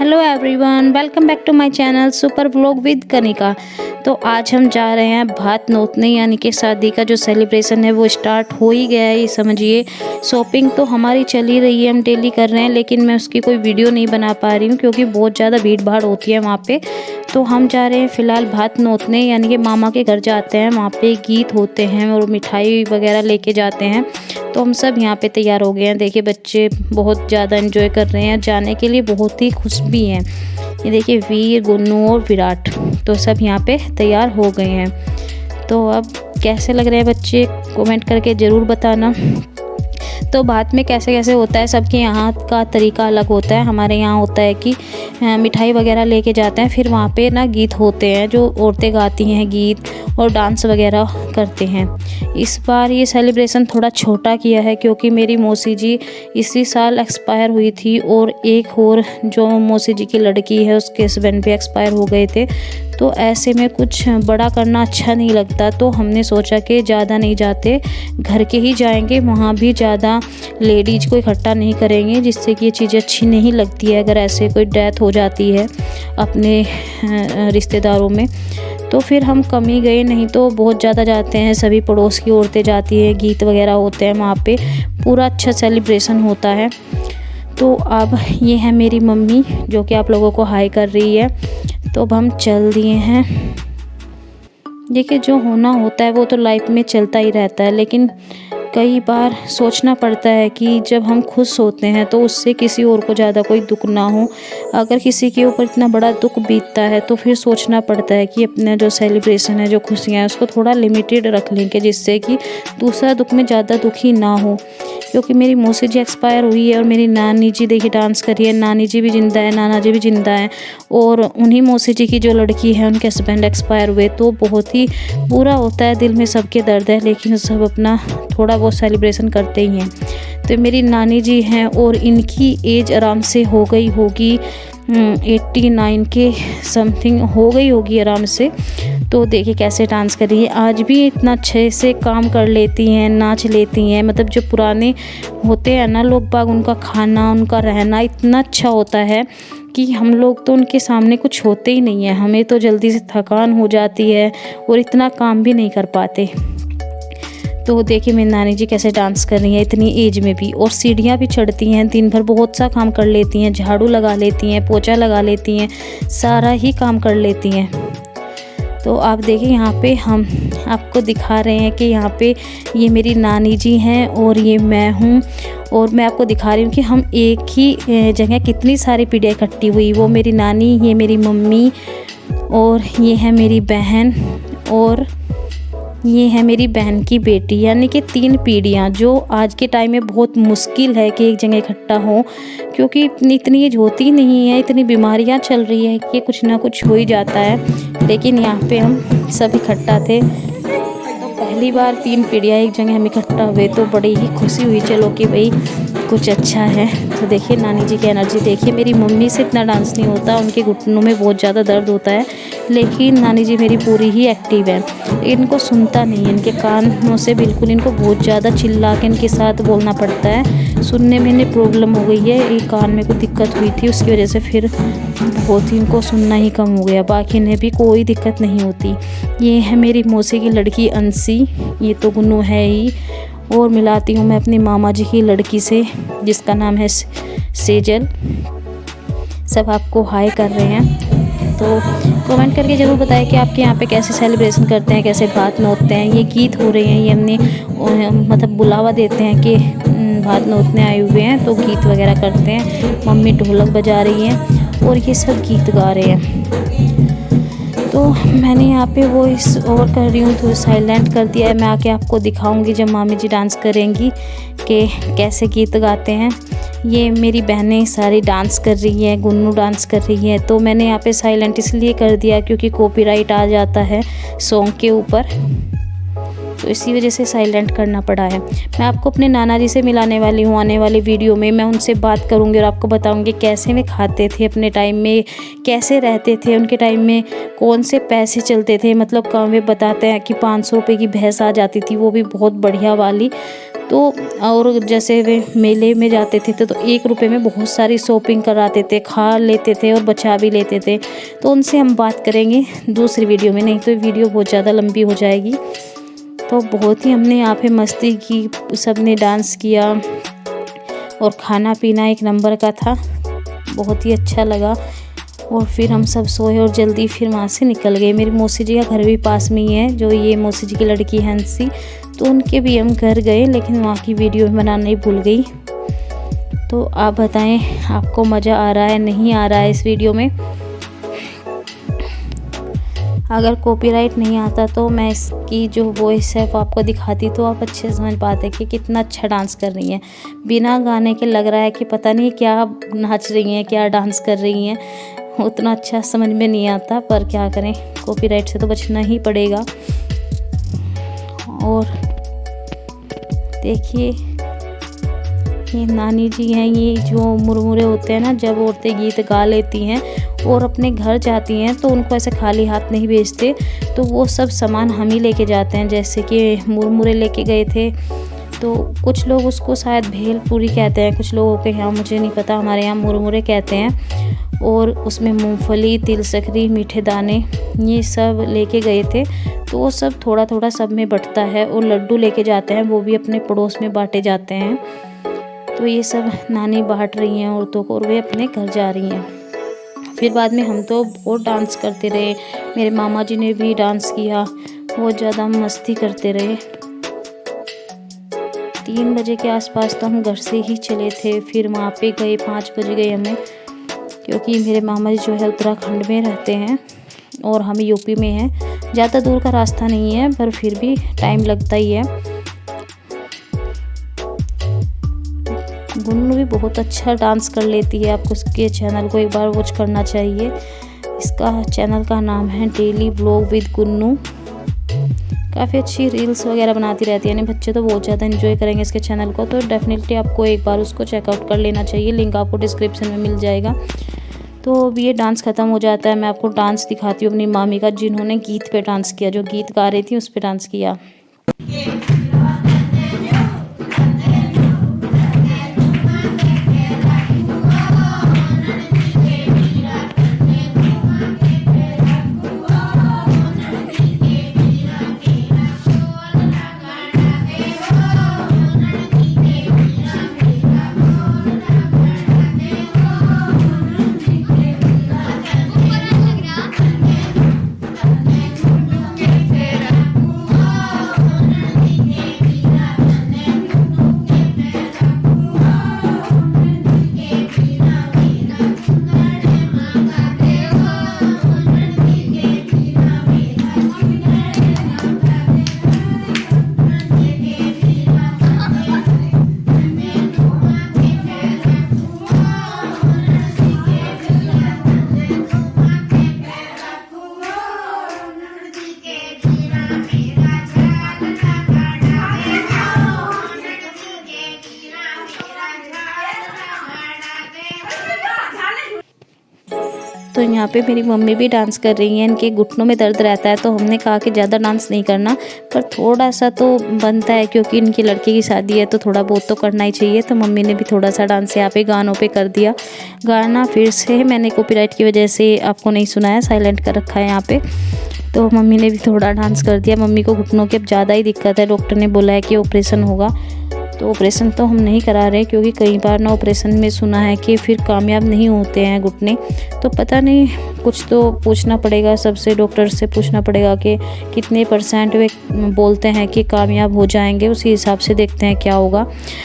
Hello everyone, welcome back to my channel super vlog with Kanika. तो आज हम जा रहे हैं भात नोतने, यानी कि शादी का जो सेलिब्रेशन है वो स्टार्ट हो ही गया है। ये समझिए शॉपिंग तो हमारी चल ही रही है, हम डेली कर रहे हैं, लेकिन मैं उसकी कोई वीडियो नहीं बना पा रही हूँ क्योंकि बहुत ज़्यादा भीड़ भाड़ होती है वहाँ पे। तो हम जा रहे हैं फ़िलहाल भात नोतने, यानी कि मामा के घर जाते हैं। वहाँ पे गीत होते हैं और मिठाई वगैरह लेके जाते हैं। तो हम सब यहाँ पे तैयार हो गए हैं। देखिए बच्चे बहुत ज़्यादा एंजॉय कर रहे हैं, जाने के लिए बहुत ही खुश भी हैं। ये देखिए वीर, गुन्नू और विराट तो सब यहाँ पे तैयार हो गए हैं। तो अब कैसे लग रहे हैं बच्चे, कमेंट करके ज़रूर बताना। तो भात में कैसे कैसे होता है, सबके यहाँ का तरीका अलग होता है। हमारे यहाँ होता है कि मिठाई वगैरह लेके जाते हैं, फिर वहाँ पे ना गीत होते हैं जो औरतें गाती हैं गीत और डांस वगैरह करते हैं। इस बार ये सेलिब्रेशन थोड़ा छोटा किया है क्योंकि मेरी मौसी जी इसी साल एक्सपायर हुई थी और एक और जो मौसी जी की लड़की है उसके हस्बैंड भी एक्सपायर हो गए थे। तो ऐसे में कुछ बड़ा करना अच्छा नहीं लगता, तो हमने सोचा कि ज़्यादा नहीं जाते, घर के ही जाएंगे। वहाँ भी ज़्यादा लेडीज़ को इकट्ठा नहीं करेंगे, जिससे कि ये चीज़ अच्छी नहीं लगती है अगर ऐसे कोई डेथ हो जाती है अपने रिश्तेदारों में। तो फिर हम कम ही गए, नहीं तो बहुत ज़्यादा जाते हैं। सभी पड़ोस की औरतें जाती हैं, गीत वगैरह होते हैं वहाँ पे, पूरा अच्छा सेलिब्रेशन होता है। तो अब ये है मेरी मम्मी जो कि आप लोगों को हाय कर रही है। तो अब हम चल दिए हैं। देखिए जो होना होता है वो तो लाइफ में चलता ही रहता है, लेकिन कई बार सोचना पड़ता है कि जब हम खुश होते हैं तो उससे किसी और को ज़्यादा कोई दुख ना हो। अगर किसी के ऊपर इतना बड़ा दुख बीतता है तो फिर सोचना पड़ता है कि अपना जो सेलिब्रेशन है, जो खुशियाँ हैं, उसको थोड़ा लिमिटेड रख लेंगे, जिससे कि दूसरा दुख में ज़्यादा दुखी ना हो। क्योंकि मेरी मौसी जी एक्सपायर हुई है और मेरी नानी जी देखिए डांस कर रही है। नानी जी भी जिंदा है, नाना जी भी जिंदा है, और उन्हीं मौसी जी की जो लड़की है उनके हस्बैंड एक्सपायर हुए। तो बहुत ही बुरा होता है, दिल में सबके दर्द है, लेकिन सब अपना थोड़ा बहुत सेलिब्रेशन करते ही हैं। तो मेरी नानी जी हैं और इनकी एज आराम से हो गई होगी 89 के समथिंग हो गई होगी आराम से। तो देखिए कैसे डांस कर रही है, आज भी इतना अच्छे से काम कर लेती हैं, नाच लेती हैं। मतलब जो पुराने होते हैं ना लोग बाग, उनका खाना, उनका रहना इतना अच्छा होता है कि हम लोग तो उनके सामने कुछ होते ही नहीं है। हमें तो जल्दी से थकान हो जाती है और इतना काम भी नहीं कर पाते। तो देखिए मेरी नानी जी कैसे डांस कर रही हैं इतनी एज में भी, और सीढ़ियाँ भी चढ़ती हैं, दिन भर बहुत सा काम कर लेती हैं, झाड़ू लगा लेती हैं, पोछा लगा लेती हैं, सारा ही काम कर लेती हैं। तो आप देखिए यहाँ पे हम आपको दिखा रहे हैं कि यहाँ पे ये मेरी नानी जी हैं और ये मैं हूँ, और मैं आपको दिखा रही हूँ कि हम एक ही जगह कितनी सारी पीढ़ियाँ इकट्ठी हुई। वो मेरी नानी, ये मेरी मम्मी, और ये है मेरी बहन, और ये है मेरी बहन की बेटी, यानी कि 3 पीढ़ियाँ, जो आज के टाइम में बहुत मुश्किल है कि एक जगह इकट्ठा हो, क्योंकि इतनी एज होती नहीं है, इतनी बीमारियाँ चल रही है कि कुछ ना कुछ हो ही जाता है। लेकिन यहाँ पे हम सब इकट्ठा थे, तो पहली बार 3 पीढ़ियाँ एक जगह हम इकट्ठा हुए, तो बड़ी ही खुशी हुई, चलो कि भाई कुछ अच्छा है। तो देखिए नानी जी की एनर्जी देखिए। मेरी मम्मी से इतना डांस नहीं होता, उनके घुटनों में बहुत ज़्यादा दर्द होता है, लेकिन नानी जी मेरी पूरी ही एक्टिव है। इनको सुनता नहीं है, इनके कानों से बिल्कुल, इनको बहुत ज़्यादा चिल्ला के इनके साथ बोलना पड़ता है। सुनने में इन्हें प्रॉब्लम हो गई है, एक कान में कोई दिक्कत हुई थी, उसकी वजह से फिर बहुत ही इनको सुनना ही कम हो गया, बाकी इन्हें भी कोई दिक्कत नहीं होती। ये है मेरी मौसी की लड़की अंशी, ये तो गुन्नू है ही, और मिलाती हूँ मैं अपनी मामा जी की लड़की से जिसका नाम है सेजल। सब आपको हाय कर रहे हैं, तो कमेंट करके ज़रूर बताएं कि आपके यहाँ पे कैसे सेलिब्रेशन करते हैं, कैसे भात नोतते हैं। ये गीत हो रहे हैं, ये हमने मतलब बुलावा देते हैं कि भात नोतने आए हुए हैं, तो गीत वगैरह करते हैं। मम्मी ढोलक बजा रही हैं और ये सब गीत गा रहे हैं। तो मैंने यहाँ पे वॉइस ओवर कर रही हूँ, तो साइलेंट कर दिया है। मैं आके आपको दिखाऊंगी जब मामी जी डांस करेंगी कि कैसे गीत गाते हैं। ये मेरी बहनें सारी डांस कर रही हैं, गुन्नू डांस कर रही है। तो मैंने यहाँ पे साइलेंट इसलिए कर दिया क्योंकि कॉपीराइट आ जाता है सॉन्ग के ऊपर, तो इसी वजह से साइलेंट करना पड़ा है। मैं आपको अपने नाना जी से मिलाने वाली हूँ आने वाली वीडियो में। मैं उनसे बात करूँगी और आपको बताऊँगी कैसे वे खाते थे अपने टाइम में, कैसे रहते थे उनके टाइम में, कौन से पैसे चलते थे। मतलब वे बताते हैं कि 500 रुपये की भैंस आ जाती थी, वो भी बहुत बढ़िया वाली। तो और जैसे वे मेले में जाते थे तो 1 रुपये में बहुत सारी शॉपिंग कराते थे, खा लेते थे और बचा भी लेते थे। तो उनसे हम बात करेंगे दूसरी वीडियो में, नहीं तो वीडियो बहुत ज़्यादा लंबी हो जाएगी। तो बहुत ही हमने यहाँ पे मस्ती की, सबने डांस किया और खाना पीना एक नंबर का था, बहुत ही अच्छा लगा। और फिर हम सब सोए और जल्दी फिर वहाँ से निकल गए। मेरी मौसी जी का घर भी पास में ही है, जो ये मौसी जी की लड़की है हंसी, तो उनके भी हम घर गए, लेकिन वहाँ की वीडियो बनाना ही भूल गई। तो आप बताएं आपको मज़ा आ रहा है नहीं आ रहा है इस वीडियो में। अगर कॉपीराइट नहीं आता तो मैं इसकी जो वॉइस है वो आपको दिखाती तो आप अच्छे से समझ पाते कि कितना अच्छा डांस कर रही हैं। बिना गाने के लग रहा है कि पता नहीं क्या नाच रही हैं, क्या डांस कर रही हैं, उतना अच्छा समझ में नहीं आता, पर क्या करें, कॉपीराइट से तो बचना ही पड़ेगा। और देखिए ये नानी जी हैं, ये जो मुरमुरे होते हैं ना, जब औरतें गीत गा लेती हैं और अपने घर जाती हैं तो उनको ऐसे खाली हाथ नहीं भेजते, तो वो सब सामान हम ही लेके जाते हैं। जैसे कि मुरमुरे लेके गए थे, तो कुछ लोग उसको शायद भेलपूरी कहते हैं, कुछ लोगों के यहाँ, मुझे नहीं पता, हमारे यहाँ मुरमुरे कहते हैं। और उसमें मूंगफली, तिल सकरी, मीठे दाने, ये सब लेके गए थे। तो वो सब थोड़ा थोड़ा सब में बंटता है। और लड्डू लेके जाते हैं, वो भी अपने पड़ोस में बांटे जाते हैं। तो ये सब नानी बांट रही हैं औरतों को और वे अपने घर जा रही हैं। फिर बाद में हम तो और डांस करते रहे, मेरे मामा जी ने भी डांस किया, बहुत ज़्यादा मस्ती करते रहे। 3 बजे के आसपास तो हम घर से ही चले थे, फिर वहाँ पे गए 5 बज गए हमें, क्योंकि मेरे मामा जी जो है उत्तराखंड में रहते हैं और हम यूपी में हैं। ज़्यादा दूर का रास्ता नहीं है, पर फिर भी टाइम लगता ही है। गुन्नू भी बहुत अच्छा डांस कर लेती है, आपको उसके चैनल को एक बार वॉच करना चाहिए। इसका चैनल का नाम है डेली व्लॉग विद गुन्नू। काफ़ी अच्छी रील्स वगैरह बनाती रहती है, यानी बच्चे तो बहुत ज़्यादा एंजॉय करेंगे इसके चैनल को। तो डेफिनेटली आपको एक बार उसको चेकआउट कर लेना चाहिए, लिंक आपको डिस्क्रिप्शन में मिल जाएगा। तो अब ये डांस ख़त्म हो जाता है, मैं आपको डांस दिखाती हूँ अपनी मामी का, जिन्होंने गीत पे डांस किया, जो गीत गा रही थी उस पर डांस किया। तो यहाँ पे मेरी मम्मी भी डांस कर रही हैं, इनके घुटनों में दर्द रहता है, तो हमने कहा कि ज़्यादा डांस नहीं करना, पर थोड़ा सा तो बनता है, क्योंकि इनकी लड़के की शादी है तो थोड़ा बहुत तो करना ही चाहिए। तो मम्मी ने भी थोड़ा सा डांस यहाँ पे गानों पे कर दिया। गाना फिर से मैंने कॉपीराइट की वजह से आपको नहीं सुनाया, साइलेंट कर रखा है यहाँ पे। तो मम्मी ने भी थोड़ा डांस कर दिया। मम्मी को घुटनों की अब ज़्यादा ही दिक्कत है, डॉक्टर ने बोला है कि ऑपरेशन होगा। तो ऑपरेशन तो हम नहीं करा रहे, क्योंकि कई बार ना ऑपरेशन में सुना है कि फिर कामयाब नहीं होते हैं घुटने। तो पता नहीं, कुछ तो पूछना पड़ेगा सबसे, डॉक्टर से पूछना पड़ेगा कि कितने % वे बोलते हैं कि कामयाब हो जाएंगे, उसी हिसाब से देखते हैं क्या होगा।